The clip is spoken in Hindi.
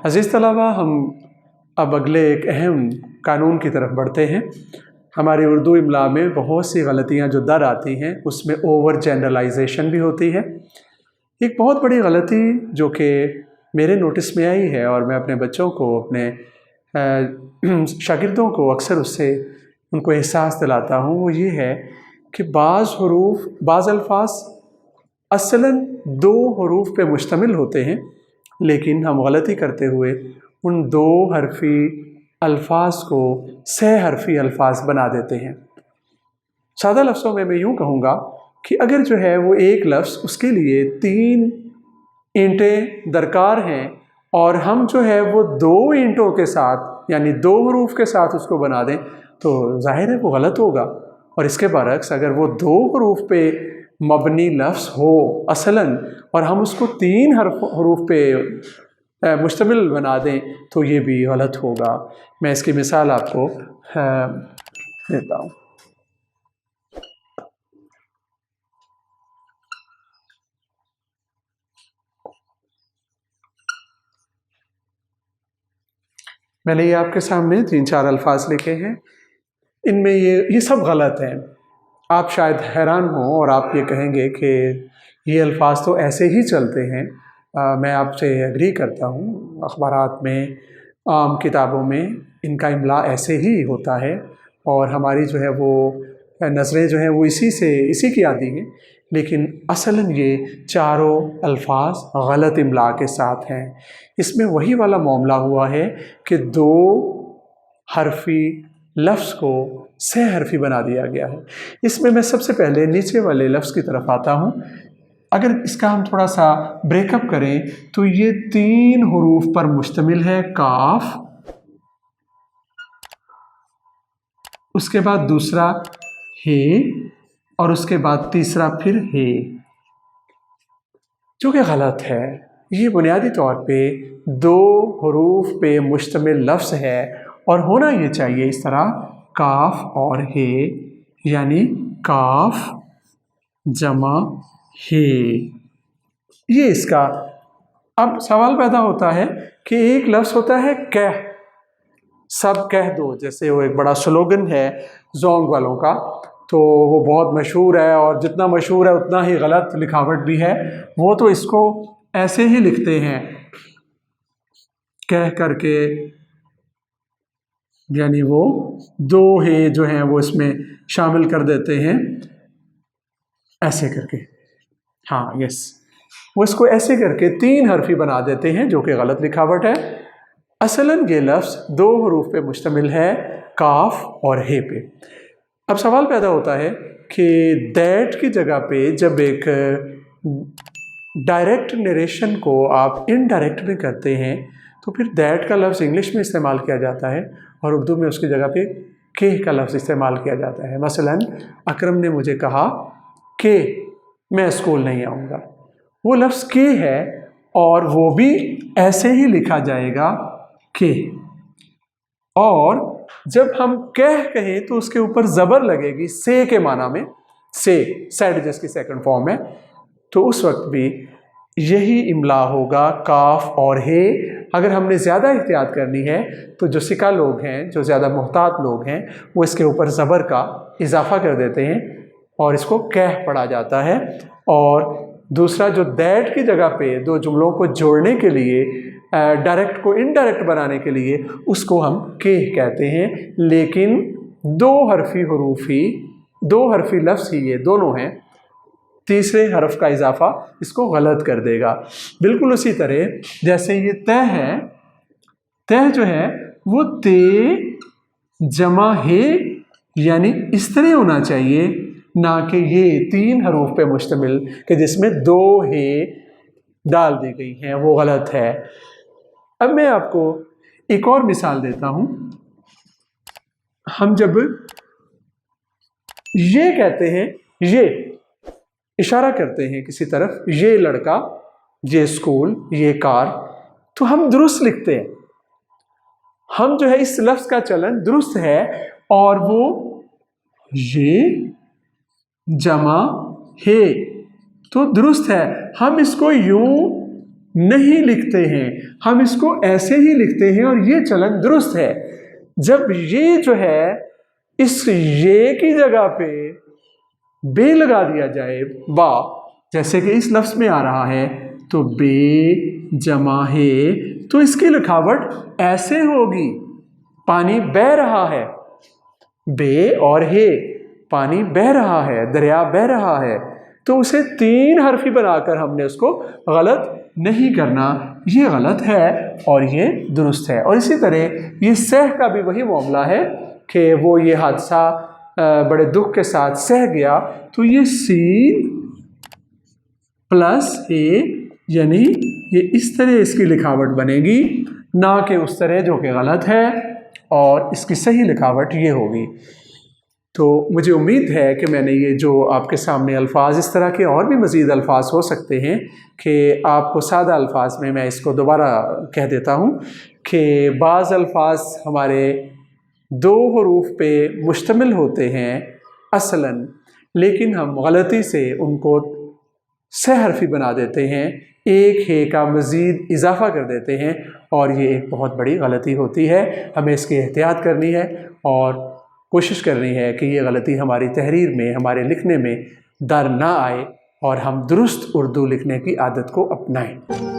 अज़ीज़ तलबा, हम अब अगले एक अहम कानून की तरफ बढ़ते हैं। हमारी उर्दू इमला में बहुत सी गलतियाँ जो दर आती हैं, उसमें ओवर जनरलाइजेशन भी होती है। एक बहुत बड़ी गलती जो कि मेरे नोटिस में आई है और मैं अपने बच्चों को, अपने शागिर्दों को अक्सर उससे उनको एहसास दिलाता हूँ, वो ये है कि बाज़ अल्फाज असलन 2 हरूफ पे मुश्तमिल होते हैं, लेकिन हम गलती करते हुए उन 2 हरफी अल्फाज को 6 हरफी अल्फाज बना देते हैं। सादा लफ्ज़ों में मैं यूँ कहूँगा कि अगर जो है वो एक लफ्ज़, उसके लिए 3 ईंटें दरकार हैं और हम जो है वो 2 ईंटों के साथ यानी 2 हरूफ के साथ उसको बना दें, तो ज़ाहिर है वो गलत होगा। और इसके बरक्स अगर वो 2 हरूफ पे मबनी लफ्ज़ हो असलन और हम उसको 3 हरूफ पे मुश्तमिल बना दें, तो ये भी गलत होगा। मैं इसकी मिसाल आपको देता हूँ। मैंने ये आपके सामने 3-4 अल्फाज लिखे हैं, इनमें ये सब गलत हैं। आप शायद हैरान हों और आप ये कहेंगे कि ये अल्फाज तो ऐसे ही चलते हैं। मैं आपसे एग्री करता हूँ, अखबारात में, आम किताबों में इनका इमला ऐसे ही होता है और हमारी जो है वो नज़रें जो हैं वो इसी की आती हैं, लेकिन असलन ये चारों अल्फाज गलत इमला के साथ हैं। इसमें वही वाला मामला हुआ है कि 2 हरफी लफ्ज़ को 6 हरफी बना दिया गया है। इसमें मैं सबसे पहले नीचे वाले लफ्ज़ की तरफ आता हूँ। अगर इसका हम थोड़ा सा ब्रेकअप करें तो ये 3 हरूफ पर मुश्तमिल है, काफ, उसके बाद दूसरा हे और उसके बाद तीसरा फिर हे, जो कि गलत है। ये बुनियादी तौर पे 2 हरूफ पे मुश्तमिल लफ्ज़ है और होना ये चाहिए इस तरह, काफ और हे, यानी काफ जमा हे। ये इसका अब सवाल पैदा होता है कि एक लफ्ज़ होता है कह, सब कह दो, जैसे वो एक बड़ा स्लोगन है जोंग वालों का, तो वो बहुत मशहूर है और जितना मशहूर है उतना ही गलत लिखावट भी है। वो तो इसको ऐसे ही लिखते हैं, कह करके, यानी वो 2 हे जो हैं वो इसमें शामिल कर देते हैं ऐसे करके। हाँ, यस, वो इसको ऐसे करके 3 हरफी बना देते हैं, जो कि गलत लिखावट है। असलन ये लफ्ज़ 2 हरूफ पे मुश्तमिल है, काफ और हे पे। अब सवाल पैदा होता है कि दैट की जगह पे जब एक डायरेक्ट नरेशन को आप इनडायरेक्ट में करते हैं, तो फिर दैट का लफ्ज़ इंग्लिश में इस्तेमाल किया जाता है और उर्दू में उसकी जगह पे के का लफ्ज़ इस्तेमाल किया जाता है। मसलन अकरम ने मुझे कहा कि मैं स्कूल नहीं आऊँगा, वो लफ्ज़ के है और वो भी ऐसे ही लिखा जाएगा के। और जब हम कहें तो उसके ऊपर ज़बर लगेगी से के माना में, से सेड जिसकी सेकंड फॉर्म है, तो उस वक्त भी यही इमला होगा, काफ और हे। अगर हमने ज़्यादा एहतियात करनी है तो जो सिका लोग हैं, जो ज़्यादा मोहतात लोग हैं, वो इसके ऊपर ज़बर का इजाफा कर देते हैं और इसको कह पढ़ा जाता है। और दूसरा जो दैट की जगह पे 2 जुमलों को जोड़ने के लिए, डायरेक्ट को इनडायरेक्ट बनाने के लिए, उसको हम के कहते हैं। लेकिन 2 हरफी लफ्ज़ ही ये दोनों हैं, तीसरे हरफ का इजाफा इसको गलत कर देगा। बिल्कुल उसी तरह जैसे ये तय है, तय जो है वो ते जमा हे, यानी इस तरह होना चाहिए, ना कि ये 3 हरूफ पे मुश्तमिल कि जिसमें 2 हे डाल दी गई हैं, वो गलत है। अब मैं आपको एक और मिसाल देता हूँ। हम जब ये कहते हैं, ये इशारा करते हैं किसी तरफ, ये लड़का, ये स्कूल, ये कार, तो हम दुरुस्त लिखते हैं। हम जो है इस लफ्ज़ का चलन दुरुस्त है और वो ये जमा हे तो दुरुस्त है। हम इसको यूं नहीं लिखते हैं, हम इसको ऐसे ही लिखते हैं और ये चलन दुरुस्त है। जब ये जो है इस ये की जगह पे बे लगा दिया जाए, बा, जैसे कि इस लफ्ज़ में आ रहा है, तो बे जमा है, तो इसकी लिखावट ऐसे होगी। पानी बह रहा है, बे और हे, पानी बह रहा है, दरिया बह रहा है, तो उसे 3 हर्फी बनाकर हमने उसको गलत नहीं करना, ये गलत है और ये दुरुस्त है। और इसी तरह ये सह का भी वही मामला है कि वो ये हादसा बड़े दुख के साथ सह गया, तो ये सीन प्लस ए, यानी ये इस तरह इसकी लिखावट बनेगी, ना कि उस तरह जो कि गलत है, और इसकी सही लिखावट ये होगी। तो मुझे उम्मीद है कि मैंने ये जो आपके सामने अल्फाज, इस तरह के और भी मज़ीद अल्फाज हो सकते हैं कि आपको सादा अल्फाज में मैं इसको दोबारा कह देता हूँ कि बाज़ अल्फाज हमारे 2 हरूफ पे मुश्तमिल होते हैं असलन, लेकिन हम गलती से उनको सह हरफी बना देते हैं, एक हे का मज़ीद इजाफ़ा कर देते हैं, और ये एक बहुत बड़ी गलती होती है। हमें इसकी एहतियात करनी है और कोशिश करनी है कि ये गलती हमारी तहरीर में, हमारे लिखने में दर ना आए और हम दुरुस्त उर्दू लिखने की आदत को अपनाएं।